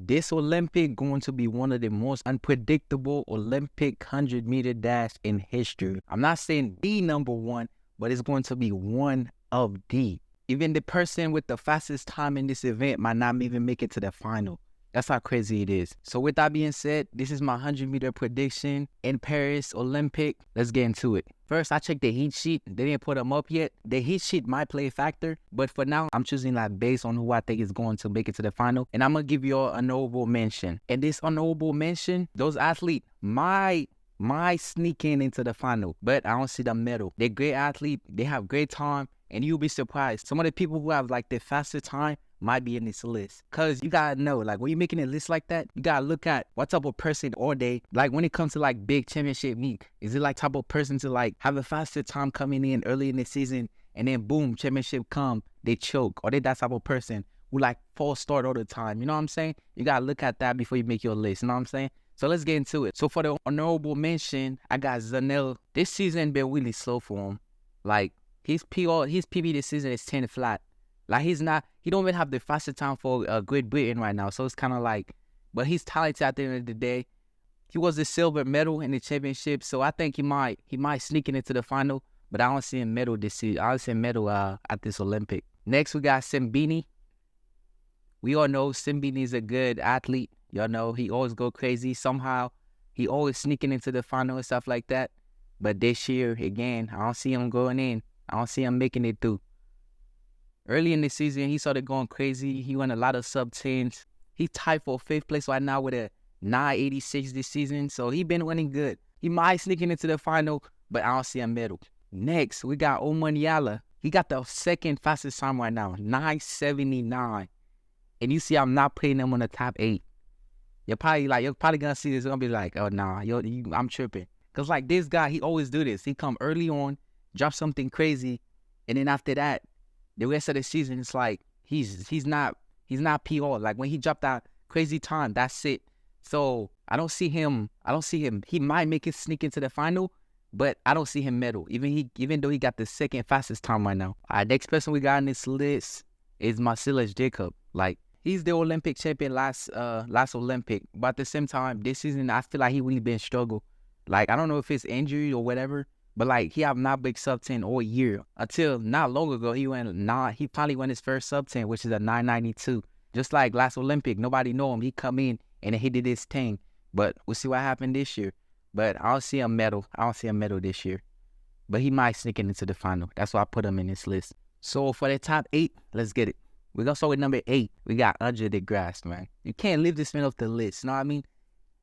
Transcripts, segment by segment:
This Olympic going to be one of the most unpredictable Olympic 100-meter dash in history. I'm not saying the number one, but it's going to be one of the. Even the person with the fastest time in this event might not even make it to the final. That's how crazy it is. So with that being said, this is my 100-meter prediction in Paris Olympic. Let's get into it. First, I checked the heat sheet. They didn't put them up yet. The heat sheet might play a factor, but for now, I'm choosing like based on who I think is going to make it to the final. And I'm going to give you an honorable mention. And this honorable mention, those athletes might sneak into the final, but I don't see the medal. They're great athletes. They have great time, and you'll be surprised. Some of the people who have like the faster time might be in this list. Cause you gotta know, like when you're making a list like that, you gotta look at what type of person are they. Like when it comes to like big championship meet, is it like type of person to like have a faster time coming in early in the season and then boom, championship come, they choke? Or they that type of person who like false start all the time? You know what I'm saying? You gotta look at that before you make your list. You know what I'm saying? So let's get into it. So for the honorable mention, I got Zanel. This season been really slow for him. Like his PB this season is 10 flat. Like he don't even have the fastest time for Great Britain right now. So it's kind of like, but he's talented at the end of the day. He was the silver medal in the championship. So I think he might sneak into the final, but I don't see him medal this season. I don't see him medal at this Olympic. Next, we got Simbini. We all know Simbini is a good athlete. Y'all know he always go crazy. Somehow, he always sneaking into the final and stuff like that. But this year, again, I don't see him going in. I don't see him making it through. Early in the season, he started going crazy. He won a lot of sub-10s. He tied for 5th place right now with a 986 this season. So he been winning good. He might sneak into the final, but I don't see a medal. Next, we got Omanyala. He got the second fastest time right now, 979. And you see I'm not putting him on the top 8. You're probably gonna see this. You're gonna be like, oh nah, I'm tripping. Cause like this guy, he always do this. He come early on, drop something crazy, and then after that, the rest of the season, it's like he's not PR. Like when he dropped that crazy time, that's it. So I don't see him. He might make it sneak into the final, but I don't see him medal. Even though he got the second fastest time right now. All right, next person we got on this list is Marcellus Jacob. Like he's the Olympic champion last Olympic, but at the same time, this season I feel like he really been struggle. Like I don't know if it's injury or whatever. But like he have not big sub-10 all year. Until not long ago, he finally won his first sub-10, which is a 992. Just like last Olympic, nobody know him. He come in and he did his thing. But we'll see what happened this year. But I don't see a medal. I don't see a medal this year. But he might sneak into the final. That's why I put him in this list. So for the top 8, let's get it. We're gonna start with number 8. We got Andre DeGrasse, man. You can't leave this man off the list. You know what I mean?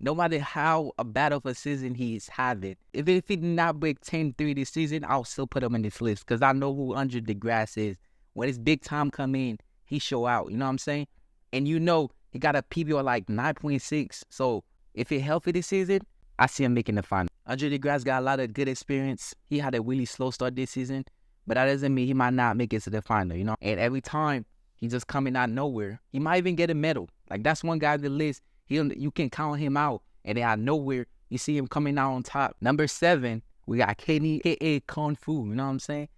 No matter how bad of a season he's having, if he did not break 10-3 this season, I'll still put him in this list because I know who Andre DeGrasse is. When his big time come in, he show out. You know what I'm saying? And you know he got a PB of like 9.6. So if he's healthy this season, I see him making the final. Andre DeGrasse got a lot of good experience. He had a really slow start this season, but that doesn't mean he might not make it to the final. You know, and every time he just coming out of nowhere, he might even get a medal. Like that's one guy on the list. You can count him out, and then out of nowhere, you see him coming out on top. Number 7, we got K.A. Kung Fu. You know what I'm saying?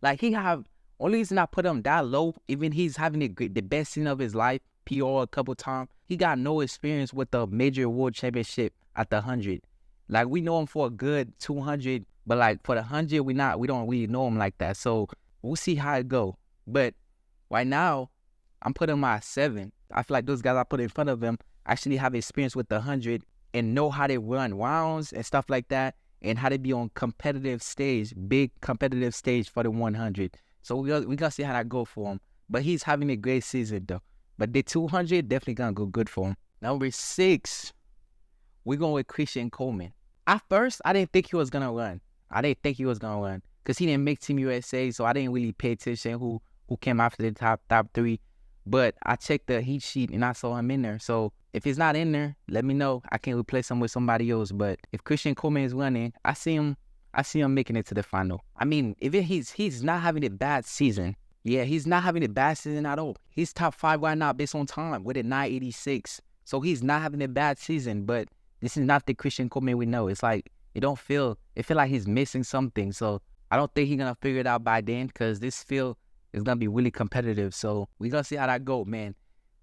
Like only reason I put him that low, even he's having the best season of his life, PR a couple times. He got no experience with the major world championship at the 100. Like we know him for a good 200, but like for the 100, we don't really know him like that. So we'll see how it go. But right now, I'm putting him at 7. I feel like those guys I put in front of him actually have experience with the 100 and know how they run rounds and stuff like that, and how to be on big competitive stage for the 100. So we gonna see how that go for him. But he's having a great season though. But the 200 definitely gonna go good for him. Number 6, we're going with Christian Coleman. At first, I didn't think he was gonna run. Because he didn't make Team USA, so I didn't really pay attention who came after the top 3. But I checked the heat sheet and I saw him in there. So if he's not in there, let me know. I can replace him with somebody else. But if Christian Coleman is running, I see him making it to the final. I mean, if he's not having a bad season. Yeah, he's not having a bad season at all. He's top 5 right now based on time with a 986. So he's not having a bad season. But this is not the Christian Coleman we know. It's like it feel like he's missing something. So I don't think he's gonna figure it out by then, because this field is going to be really competitive. So we're going to see how that go, man.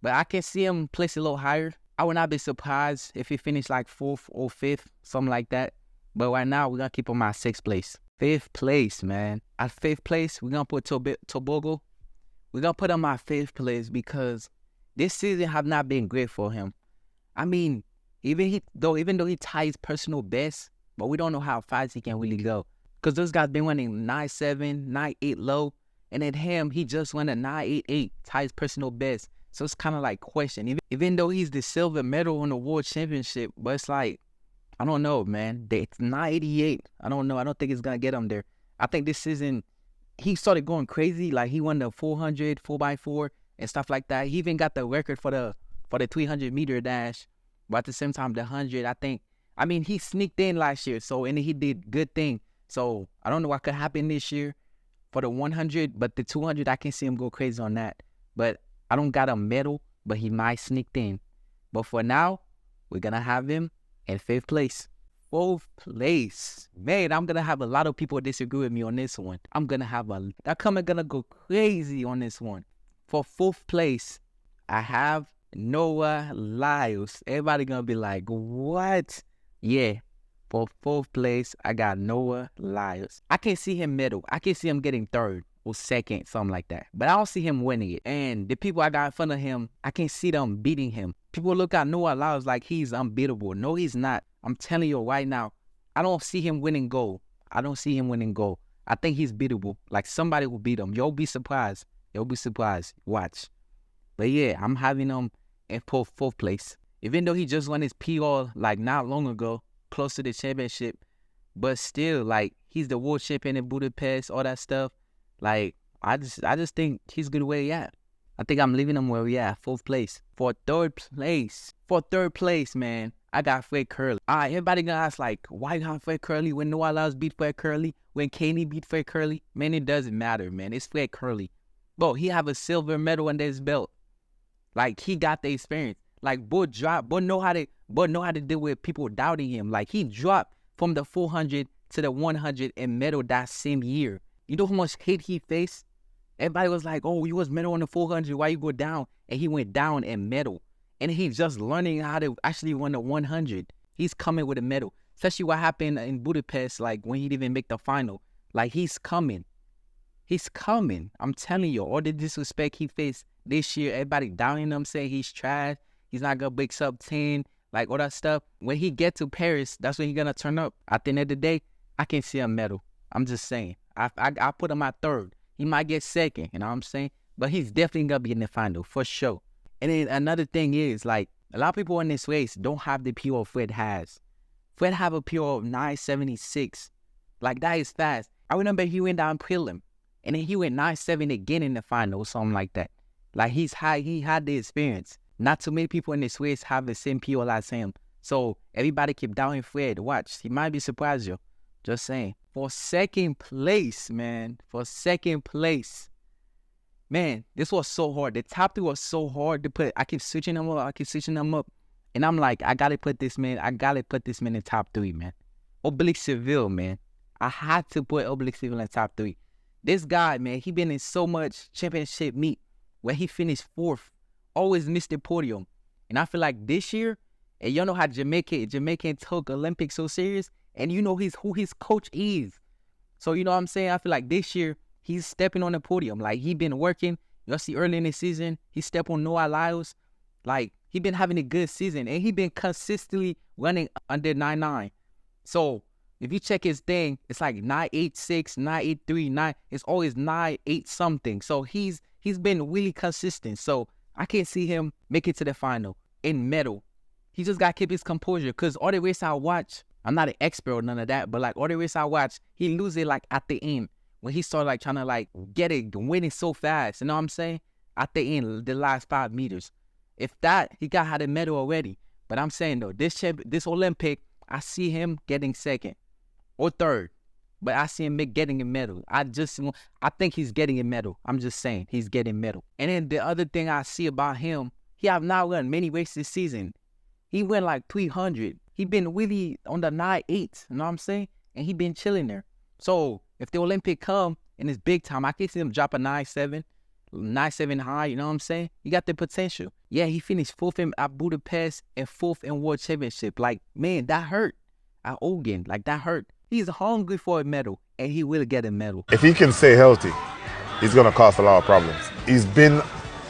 But I can see him place a little higher. I would not be surprised if he finished like 4th or 5th, something like that. But right now, we're going to keep him at 6th place. 5th place, man. At 5th place, we're going to put Tobago. We're going to put him at 5th place because this season have not been great for him. I mean, even though he ties personal best, but we don't know how fast he can really go. Because those guys been running 9.7, 9.8 low. And then him, he just went a 9.88, ties personal best. So it's kind of like question. Even though he's the silver medal on the world championship, but it's like, I don't know, man. It's 988. I don't know. I don't think it's going to get him there. I think this season, he started going crazy. Like, he won the 400, 4x4, and stuff like that. He even got the record for the 300-meter dash. But at the same time, the 100, I mean, he sneaked in last year. So, and he did good thing. So, I don't know what could happen this year for the 100. But the 200, I can see him go crazy on that. But I don't got a medal, but he might sneak in. But for now, we're going to have him in 5th place. 4th place. Man, I'm going to have a lot of people disagree with me on this one. I'm going to have they're going to go crazy on this one. For 4th place, I have Noah Lyles. Everybody going to be like, what? Yeah. For 4th place, I got Noah Lyles. I can see him middle. I can see him getting 3rd or 2nd, something like that. But I don't see him winning it. And the people I got in front of him, I can see them beating him. People look at Noah Lyles like he's unbeatable. No, he's not. I'm telling you right now, I don't see him winning gold. I don't see him winning gold. I think he's beatable. Like, somebody will beat him. You'll be surprised. You'll be surprised. Watch. But yeah, I'm having him in 4th place. Even though he just won his PR like not long ago, close to the championship, but still, like, he's the world champion in Budapest, all that stuff. Like, I just think he's good where he at. I think I'm leaving him where we at, 4th place. For 3rd place, man, I got Fred Curley. All right, everybody gonna ask, like, why you got Fred Curley when Noah Lyles beat Fred Curley, when Kaney beat Fred Curley? Man, it doesn't matter, man. It's Fred Curley. Bro, he have a silver medal under his belt. Like, he got the experience. Like, boy know how to deal with people doubting him. Like, he dropped from the 400 to the 100 and medal that same year. You know how much hate he faced? Everybody was like, oh, you was medal on the 400. Why you go down? And he went down and medal. And he's just learning how to actually run the 100. He's coming with a medal. Especially what happened in Budapest, like, when he didn't even make the final. Like, he's coming. He's coming. I'm telling you, all the disrespect he faced this year, everybody doubting him, saying he's trash. He's not going to break sub 10, like, all that stuff. When he get to Paris, that's when he's going to turn up. At the end of the day, I can see a medal. I'm just saying. I put him at 3rd. He might get 2nd, you know what I'm saying? But he's definitely going to be in the final, for sure. And then another thing is, like, a lot of people in this race don't have the PR Fred has. Fred have a PR of 9.76. Like, that is fast. I remember he went down prelim, and then he went 9.7 again in the final or something like that. Like, he had the experience. Not too many people in this race have the same PR as him. So, everybody keep doubting Fred. Watch. He might be surprised you. Just saying. For 2nd place, man. For 2nd place. Man, this was so hard. The top 3 was so hard to put. I keep switching them up. And I'm like, I got to put this man in top 3, man. Oblique Seville, man. I had to put Oblique Seville in top 3. This guy, man, he been in so much championship meet where he finished 4th. Always missed the podium. And I feel like this year, and you know how Jamaican took Olympics so serious, and you know who his coach is. So, you know what I'm saying? I feel like this year, he's stepping on the podium. Like, he been working. You'll see early in the season, he stepped on Noah Lyles. Like, he been having a good season, and he been consistently running under 9.9. So, if you check his thing, it's like 9.86, 9.83, 9. It's always 9.8 something. So, he's been really consistent. So, I can't see him make it to the final in medal. He just got to keep his composure, because all the race I watch, I'm not an expert or none of that, but, like, all the race I watch, he lose it, like, at the end. When he started, like, trying to, like, get it, winning so fast. You know what I'm saying? At the end, the last 5 meters. If that, he got had a medal already. But I'm saying, though, this Olympic, I see him getting 2nd or 3rd. But I see him getting a medal. I think he's getting a medal. I'm just saying, he's getting medal. And then the other thing I see about him, he have not run many races this season. He went like 300. He been really on the 9.8, you know what I'm saying? And he been chilling there. So if the Olympic come and it's big time, I can see him drop a 9.7. 9-7 high, you know what I'm saying? He got the potential. Yeah, he finished 4th at Budapest and 4th in World Championship. Like, man, that hurt. At Ogun, like that hurt. He's hungry for a medal, and he will get a medal. If he can stay healthy, he's going to cause a lot of problems. He's been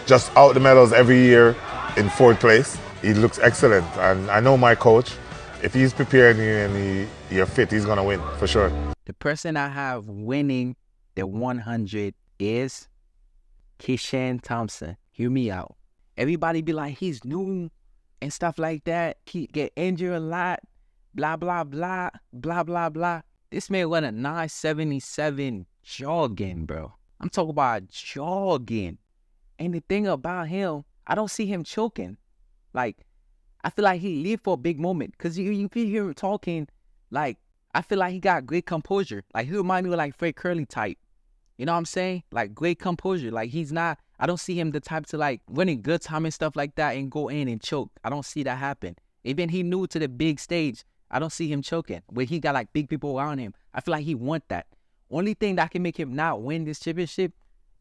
just out the medals every year in 4th place. He looks excellent, and I know my coach, if he's preparing you and you're fit, he's going to win for sure. The person I have winning the 100 is Keishan Thompson. Hear me out. Everybody be like, he's new and stuff like that. He get injured a lot. Blah, blah, blah, blah, blah, blah. This man won a 977 jogging, bro. I'm talking about jogging. And the thing about him, I don't see him choking. Like, I feel like he lived for a big moment. Because you hear him talking, like, I feel like he got great composure. Like, he remind me of like Fred Curly type. You know what I'm saying? Like, great composure. Like, he's not, I don't see him the type to like running good time and stuff like that and go in and choke. I don't see that happen. Even he new to the big stage, I don't see him choking. Where he got like big people around him. I feel like he want that. Only thing that can make him not win this championship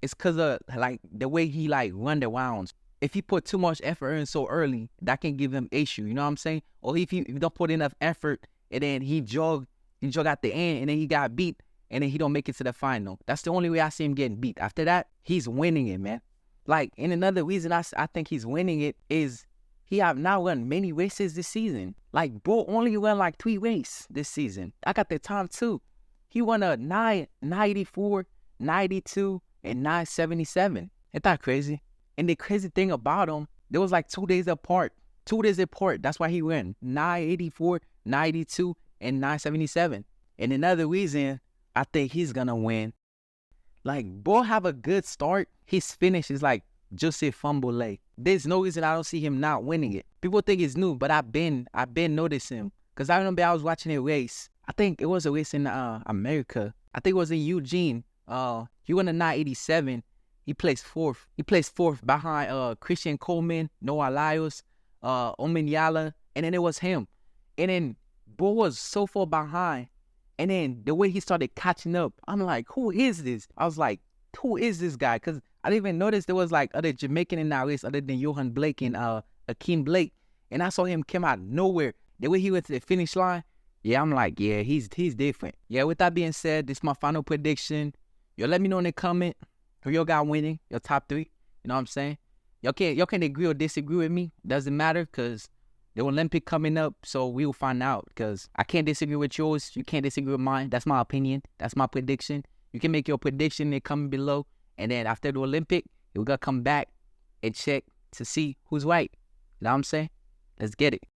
is because of like the way he like run the rounds. If he put too much effort in so early, that can give him issue. You know what I'm saying? Or if he don't put enough effort and then he jog at the end and then he got beat and then he don't make it to the final. That's the only way I see him getting beat. After that, he's winning it, man. Like, and another reason I think he's winning it is he have now run many races this season. Like, bro only run like 3 races this season. I got the time too. He won a 994, 92, and 977. Ain't that crazy? And the crazy thing about him, there was like 2 days apart. 2 days apart. That's why he won 984, 92, and 977. And another reason I think he's gonna win. Like, bro have a good start. His finish is like Joseph Fumbole. There's no reason I don't see him not winning it. People think it's new, but I've been noticing him. Because I remember I was watching a race. I think it was a race in America. I think it was in Eugene. He won a 987. He placed 4th. He placed 4th behind Christian Coleman, Noah Lyles, Omen Yala, and then it was him. And then bro was so far behind. And then the way he started catching up, I'm like, who is this? I was like, who is this guy? Because I didn't even notice there was like other Jamaican in that race other than Johan Blake and Akeem Blake. And I saw him come out of nowhere. The way he went to the finish line, yeah, I'm like, yeah, he's different. Yeah, with that being said, this is my final prediction. Y'all let me know in the comment who y'all got winning, your top 3. You know what I'm saying? Y'all can agree or disagree with me. Doesn't matter because the Olympic coming up, so we will find out. Because I can't disagree with yours. You can't disagree with mine. That's my opinion. That's my prediction. You can make your prediction and comment below. And then after the Olympic, we're going to come back and check to see who's right. You know what I'm saying? Let's get it.